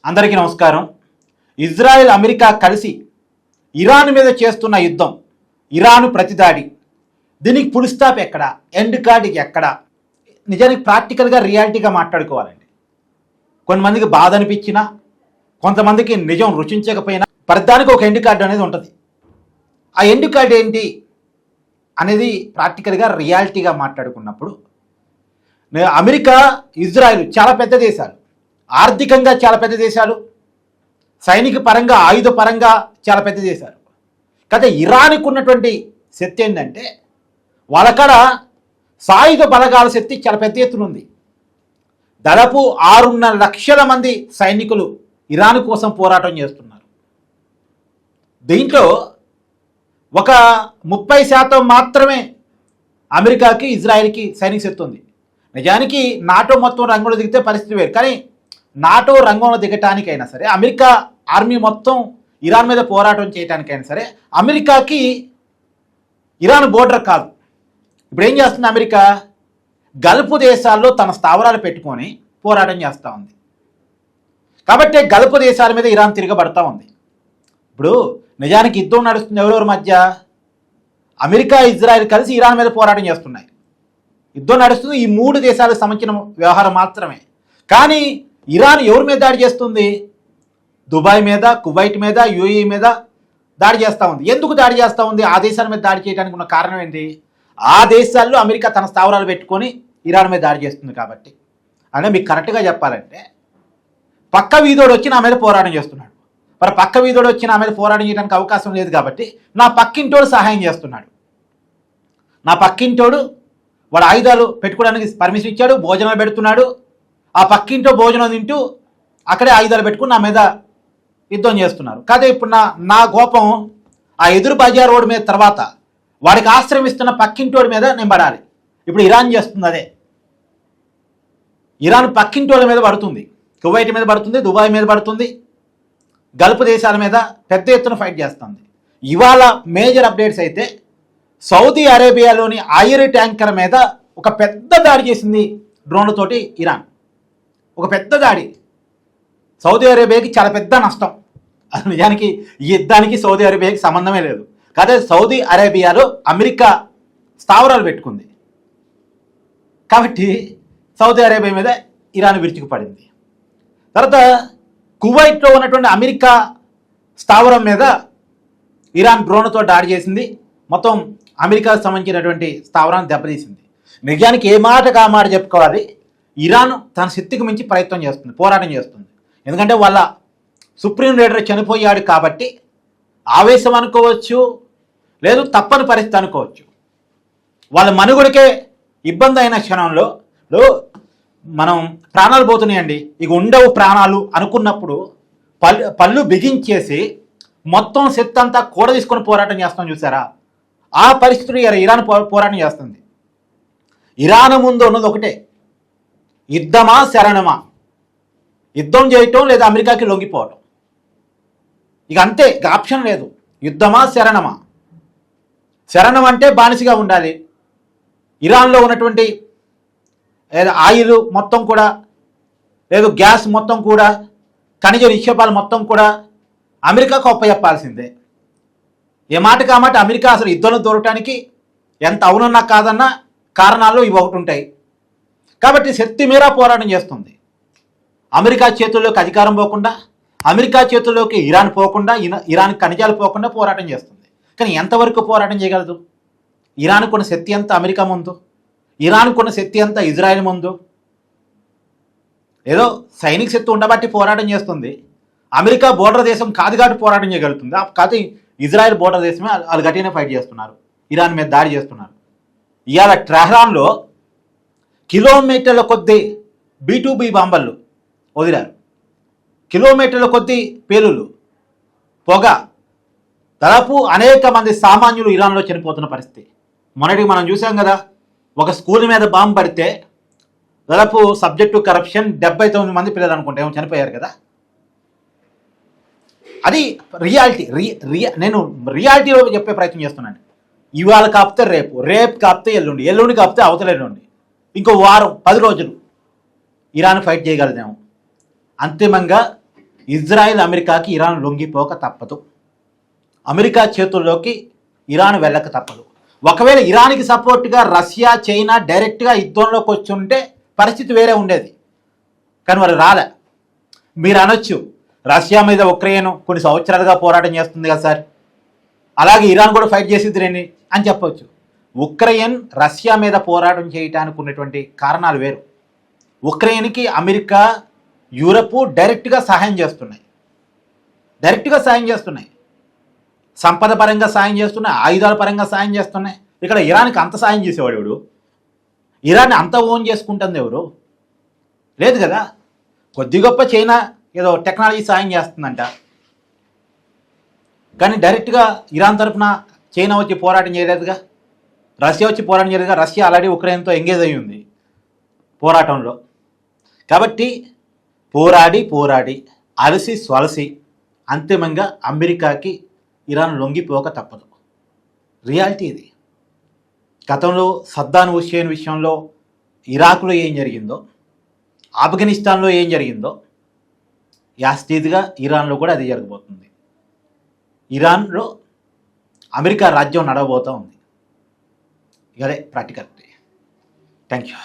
అందరికీ నమస్కారం. Israel America కలిసి ఇరాన్ మీద చేస్తున్న యుద్ధం, ఇరాన్ ప్రతిదాడి, దీనికి ఫుల్ స్టాప్ ఎక్కడ, ఎండ్ కార్డ్కి ఎక్కడ? నిజానికి ప్రాక్టికల్గా రియాలిటీగా మాట్లాడుకోవాలండి. కొంతమందికి బాధ అనిపించినా, కొంతమందికి నిజం రుచించకపోయినా ప్రతిదానికి ఒక ఎండ్ కార్డ్ అనేది ఉంటుంది. ఆ ఎండ్ కార్డ్ ఏంటి అనేది ప్రాక్టికల్గా రియాలిటీగా మాట్లాడుకున్నప్పుడు, అమెరికా, ఇజ్రాయెల్ చాలా పెద్ద దేశాలు, ఆర్థికంగా చాలా పెద్ద దేశాలు, సైనిక పరంగా ఆయుధ పరంగా చాలా పెద్ద దేశాలు. కాకపోతే ఇరాన్కు ఉన్నటువంటి శక్తి ఏంటంటే, వాళ్ళకాడ సాయుధ బలగాల శక్తి చాలా పెద్ద ఎత్తున ఉంది. దాదాపు 6.5 లక్షల మంది సైనికులు ఇరాన్ కోసం పోరాటం చేస్తున్నారు. దీంట్లో ఒక 30% మాత్రమే అమెరికాకి, ఇజ్రాయెల్కి సైనిక శక్తి ఉంది. నిజానికి నాటో మొత్తం రంగంలో దిగితే పరిస్థితి వేరు. కానీ నాటో రంగంలో దిగటానికైనా సరే, అమెరికా ఆర్మీ మొత్తం ఇరాన్ మీద పోరాటం చేయడానికైనా సరే, అమెరికాకి ఇరాన్ బోర్డర్ కాదు. ఇప్పుడు ఏం చేస్తుంది అమెరికా? గల్ఫ్ దేశాల్లో తన స్థావరాలు పెట్టుకొని పోరాటం చేస్తూ ఉంది. కాబట్టి గల్ఫ్ దేశాల మీద ఇరాన్ తిరగబడతా ఉంది. ఇప్పుడు నిజానికి యుద్ధం నడుస్తుంది ఎవరెవరి మధ్య? అమెరికా, ఇజ్రాయెల్ కలిసి ఇరాన్ మీద పోరాటం చేస్తున్నాయి. యుద్ధం నడుస్తుంది ఈ 3 దేశాలకు సంబంధించిన వ్యవహారం మాత్రమే. కానీ ఇరాన్ ఎవరి మీద దాడి చేస్తుంది? దుబాయ్ మీద, కువైట్ మీద, యూఏఈ మీద దాడి చేస్తూ ఉంది. ఎందుకు దాడి చేస్తూ ఉంది? ఆ దేశాల మీద దాడి చేయడానికి ఉన్న కారణం ఏంటి? ఆ దేశాల్లో అమెరికా తన స్థావరాలు పెట్టుకొని ఇరాన్ మీద దాడి చేస్తుంది కాబట్టి. అంటే మీకు కరెక్ట్గా చెప్పాలంటే, పక్క వీధోడు వచ్చి నా మీద పోరాటం చేస్తున్నాడు. మరి పక్క వీధోడు వచ్చి నా మీద పోరాటం చేయడానికి అవకాశం లేదు కాబట్టి నా పక్కింటోడు సహాయం చేస్తున్నాడు. నా పక్కింటోడు వాడు ఆయుధాలు పెట్టుకోవడానికి పర్మిషన్ ఇచ్చాడు, భోజనాలు పెడుతున్నాడు. ఆ పక్కింటో భోజనం తింటూ అక్కడే ఆయుధాలు పెట్టుకుని నా మీద యుద్ధం చేస్తున్నారు. కాదే ఇప్పుడు నా కోపం ఆ ఎదురు బజార్ రోడ్డు మీద తర్వాత వాడికి ఆశ్రమిస్తున్న పక్కింటోడి మీద నేను పడాలి. ఇప్పుడు ఇరాన్ చేస్తుంది అదే. ఇరాన్ పక్కింటోళ్ళ మీద పడుతుంది, కువైట్ మీద పడుతుంది, దుబాయ్ మీద పడుతుంది, గల్ఫ్ దేశాల మీద పెద్ద ఎత్తున ఫైట్ చేస్తుంది. ఇవాళ మేజర్ అప్డేట్స్ అయితే, సౌదీ అరేబియాలోని ఆయిల్ ట్యాంకర్ మీద ఒక పెద్ద దాడి చేసింది డ్రోన్లతోటి ఇరాన్. ఒక పెద్ద దాడి. సౌదీ అరేబియాకి చాలా పెద్ద నష్టం. అది నిజానికి ఈ యుద్ధానికి సౌదీ అరేబియాకి సంబంధమే లేదు. కాదే సౌదీ అరేబియాలో అమెరికా స్థావరాలు పెట్టుకుంది కాబట్టి సౌదీ అరేబియా మీద ఇరాన్ విరుచుకుపడింది. తర్వాత కువైట్లో ఉన్నటువంటి అమెరికా స్థావరం మీద ఇరాన్ డ్రోన్లతో దాడి చేసింది. మొత్తం అమెరికాకు సంబంధించినటువంటి స్థావరాన్ని దెబ్బతీసింది. నిజానికి ఏ మాటకు ఆ మాట చెప్పుకోవాలి, ఇరాన్ తన శక్తికి మించి ప్రయత్నం చేస్తుంది, పోరాటం చేస్తుంది. ఎందుకంటే వాళ్ళ సుప్రీం లీడర్ చనిపోయాడు కాబట్టి ఆవేశం అనుకోవచ్చు, లేదు తప్పని పరిస్థితి అనుకోవచ్చు. వాళ్ళ మనుగడకే ఇబ్బంది అయిన క్షణంలో మనం ప్రాణాలు పోతున్నాయండి, ఇక ఉండవు ప్రాణాలు అనుకున్నప్పుడు పళ్ళు బిగించేసి మొత్తం శక్తి అంతా కూడా తీసుకొని పోరాటం చేస్తాం చూసారా? ఆ పరిస్థితులు ఇరాన్ పోరాటం చేస్తుంది. ఇరాన్ ముందు ఉన్నది ఒకటే, యుద్ధమా శరణమా? యుద్ధం చేయటం లేదా అమెరికాకి లొంగిపోవటం. ఇక అంతే, ఇక ఆప్షన్ లేదు. యుద్ధమా శరణమా? శరణం అంటే బానిసగా ఉండాలి. ఇరాన్లో ఉన్నటువంటి ఆయిల్ మొత్తం కూడా, లేదు గ్యాస్ మొత్తం కూడా, ఖనిజ నిక్షేపాలు మొత్తం కూడా అమెరికాకు అప్పచెప్పాల్సిందే. ఏ మాటకి ఆ మాట అమెరికా అసలు యుద్ధంలో దొరకటానికి ఎంత అవునన్నా కాదన్నా కారణాలు ఇవి ఒకటి ఉంటాయి. కాబట్టి శక్తి మేర పోరాటం చేస్తుంది. అమెరికా చేతుల్లోకి అధికారం పోకుండా, అమెరికా చేతుల్లోకి ఇరాన్ పోకుండా, ఇరాన్ ఖనిజాలు పోకుండా పోరాటం చేస్తుంది. కానీ ఎంతవరకు పోరాటం చేయగలదు? ఇరాన్ కొన్న శక్తి అంతా అమెరికా ముందు, ఇరాన్ కొన్న శక్తి అంతా ఇజ్రాయెల్ ముందు. ఏదో సైనిక శక్తి ఉండబట్టి పోరాటం చేస్తుంది. అమెరికా బోర్డర్ దేశం కాదు కాబట్టి పోరాటం చేయగలుగుతుంది. కాదు ఇజ్రాయెల్ బోర్డర్ దేశమే, వాళ్ళు గట్టిగానే ఫైట్ చేస్తున్నారు, ఇరాన్ మీద దాడి చేస్తున్నారు. ఇవాళ టెహ్రాన్లో కిలోమీటర్ల కొద్దీ B-2B బాంబర్లు వదిలారు. కిలోమీటర్ల కొద్దీ పేలుళ్ళు, పొగ. దాదాపు అనేక మంది సామాన్యులు ఇరాన్లో చనిపోతున్న పరిస్థితి. మొన్నటికి మనం చూసాం కదా, ఒక స్కూల్ మీద బాంబు పడితే దాదాపు సబ్జెక్టు కరప్షన్ 79 మంది పిల్లలు అనుకుంటే ఏమో చనిపోయారు కదా. అది రియాలిటీ. నేను రియాలిటీలో చెప్పే ప్రయత్నం చేస్తున్నాను. ఇవాళ కాపితే రేపు, రేపు కాపితే ఎల్లుండి, ఎల్లుండి కాపితే అవతల ఎల్లుండి, ఇంకో వారం 10 రోజులు ఇరాన్ ఫైట్ చేయగలదేమో. అంతిమంగా ఇజ్రాయెల్ అమెరికాకి ఇరాన్ లొంగిపోక తప్పదు. అమెరికా చేతుల్లోకి ఇరాన్ వెళ్ళక తప్పదు. ఒకవేళ ఇరాన్కి సపోర్ట్గా రష్యా, చైనా డైరెక్ట్గా యుద్ధంలోకి వచ్చి ఉంటే పరిస్థితి వేరే ఉండేది. కానీ వాళ్ళు రాలే. మీరు అనొచ్చు, రష్యా మీద ఉక్రెయిన్ కొన్ని సంవత్సరాలుగా పోరాటం చేస్తుంది కదా సార్, అలాగే ఇరాన్ కూడా ఫైట్ చేసిద్ది రేని అని చెప్పవచ్చు. ఉక్రెయిన్ రష్యా మీద పోరాటం చేయడానికి ఉన్నటువంటి కారణాలు వేరు. ఉక్రెయిన్కి అమెరికా, యూరప్ డైరెక్ట్గా సహాయం చేస్తున్నాయి. సంపద పరంగా సాయం చేస్తున్నాయి, ఆయుధాల పరంగా సాయం చేస్తున్నాయి. ఇక్కడ ఇరాన్కి అంత సాయం చేసేవాడు ఎవడు? ఇరాన్ని అంత ఓన్ చేసుకుంటుంది ఎవరు? లేదు కదా. కొద్ది గొప్ప చైనా ఏదో టెక్నాలజీ సాయం చేస్తుందంట, కానీ డైరెక్ట్గా ఇరాన్ తరఫున చైనా వచ్చి పోరాటం చేయలేదుగా, రష్యా వచ్చి పోరాటం చేయలేదుగా. రష్యా ఆల్రెడీ ఉక్రెయిన్తో ఎంగేజ్ అయ్యి ఉంది పోరాటంలో. కాబట్టి పోరాడి అలసి స్వలసి అంతిమంగా అమెరికాకి ఇరాన్ లొంగిపోక తప్పదు. రియాలిటీ ఇది. గతంలో సద్దాం హుస్సేన్ విషయంలో ఇరాక్లో ఏం జరిగిందో, ఆఫ్ఘనిస్తాన్లో ఏం జరిగిందో యాస్థితిగా ఇరాన్లో కూడా అది జరగబోతుంది. ఇరాన్లో అమెరికా రాజ్యం నడవబోతూ ఉంది. అదే ప్రాక్టికల్. Thank you.